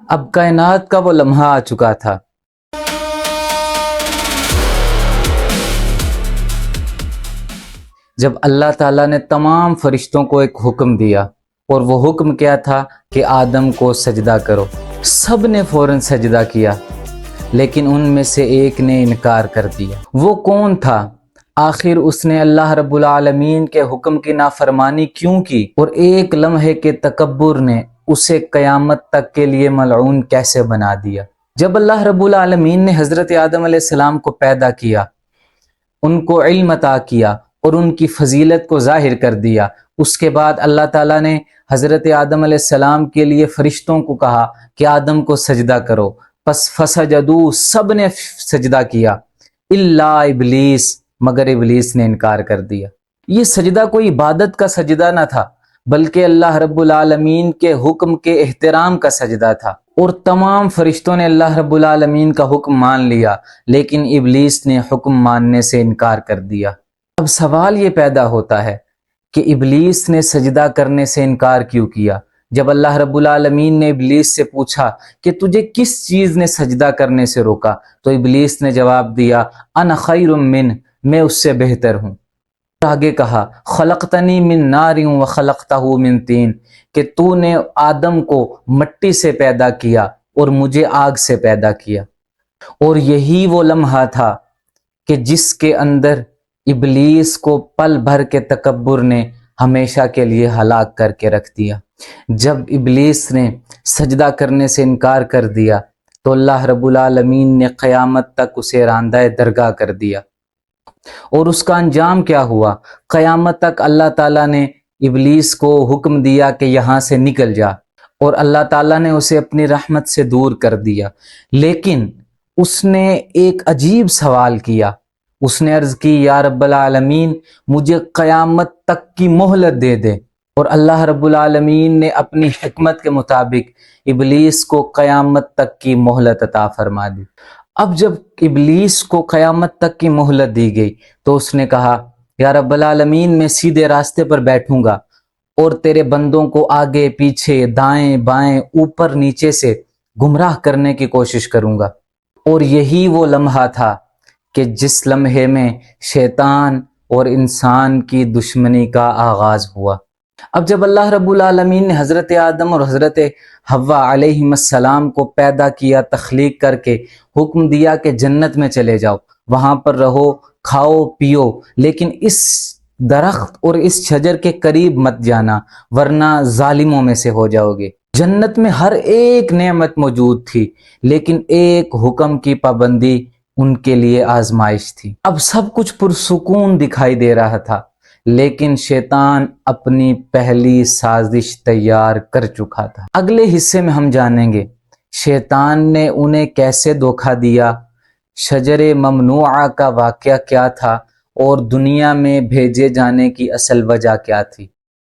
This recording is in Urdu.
اب کائنات کا وہ لمحہ آ چکا تھا جب اللہ تعالیٰ نے تمام فرشتوں کو ایک حکم دیا، اور وہ حکم کیا تھا کہ آدم کو سجدہ کرو۔ سب نے فوراً سجدہ کیا، لیکن ان میں سے ایک نے انکار کر دیا۔ وہ کون تھا؟ آخر اس نے اللہ رب العالمین کے حکم کی نافرمانی کیوں کی، اور ایک لمحے کے تکبر نے اسے قیامت تک کے لیے ملعون کیسے بنا دیا؟ جب اللہ رب العالمین نے حضرت آدم علیہ السلام کو پیدا کیا، ان کو علم عطا کیا اور ان کی فضیلت کو ظاہر کر دیا، اس کے بعد اللہ تعالیٰ نے حضرت آدم علیہ السلام کے لیے فرشتوں کو کہا کہ آدم کو سجدہ کرو، پس فسجدوا، سب نے سجدہ کیا، الا ابلیس، مگر ابلیس نے انکار کر دیا۔ یہ سجدہ کوئی عبادت کا سجدہ نہ تھا، بلکہ اللہ رب العالمین کے حکم کے احترام کا سجدہ تھا، اور تمام فرشتوں نے اللہ رب العالمین کا حکم مان لیا، لیکن ابلیس نے حکم ماننے سے انکار کر دیا۔ اب سوال یہ پیدا ہوتا ہے کہ ابلیس نے سجدہ کرنے سے انکار کیوں کیا؟ جب اللہ رب العالمین نے ابلیس سے پوچھا کہ تجھے کس چیز نے سجدہ کرنے سے روکا، تو ابلیس نے جواب دیا، انا خیر من، میں اس سے بہتر ہوں۔ آگے کہا، خلقتنی من نار وخلقتہ من طین، کہ تو نے آدم کو مٹی سے پیدا کیا اور مجھے آگ سے پیدا کیا۔ اور یہی وہ لمحہ تھا کہ جس کے اندر ابلیس کو پل بھر کے تکبر نے ہمیشہ کے لیے ہلاک کر کے رکھ دیا۔ جب ابلیس نے سجدہ کرنے سے انکار کر دیا تو اللہ رب العالمین نے قیامت تک اسے راندہ درگاہ کر دیا، اور اس کا انجام کیا ہوا؟ قیامت تک اللہ تعالیٰ نے ابلیس کو حکم دیا کہ یہاں سے نکل جا، اور اللہ تعالیٰ نے اسے اپنی رحمت سے دور کر دیا۔ لیکن اس نے ایک عجیب سوال کیا، اس نے عرض کی، یا رب العالمین، مجھے قیامت تک کی مہلت دے دے، اور اللہ رب العالمین نے اپنی حکمت کے مطابق ابلیس کو قیامت تک کی مہلت عطا فرما دی۔ اب جب ابلیس کو قیامت تک کی مہلت دی گئی تو اس نے کہا، یا رب العالمین، میں سیدھے راستے پر بیٹھوں گا اور تیرے بندوں کو آگے پیچھے دائیں بائیں اوپر نیچے سے گمراہ کرنے کی کوشش کروں گا۔ اور یہی وہ لمحہ تھا کہ جس لمحے میں شیطان اور انسان کی دشمنی کا آغاز ہوا۔ اب جب اللہ رب العالمین نے حضرت آدم اور حضرت حوا علیہم السلام کو پیدا کیا، تخلیق کر کے حکم دیا کہ جنت میں چلے جاؤ، وہاں پر رہو، کھاؤ پیو، لیکن اس درخت اور اس شجر کے قریب مت جانا ورنہ ظالموں میں سے ہو جاؤ گے۔ جنت میں ہر ایک نعمت موجود تھی، لیکن ایک حکم کی پابندی ان کے لیے آزمائش تھی۔ اب سب کچھ پرسکون دکھائی دے رہا تھا، لیکن شیطان اپنی پہلی سازش تیار کر چکا تھا۔ اگلے حصے میں ہم جانیں گے شیطان نے انہیں کیسے دھوکہ دیا، شجر ممنوعہ کا واقعہ کیا تھا، اور دنیا میں بھیجے جانے کی اصل وجہ کیا تھی۔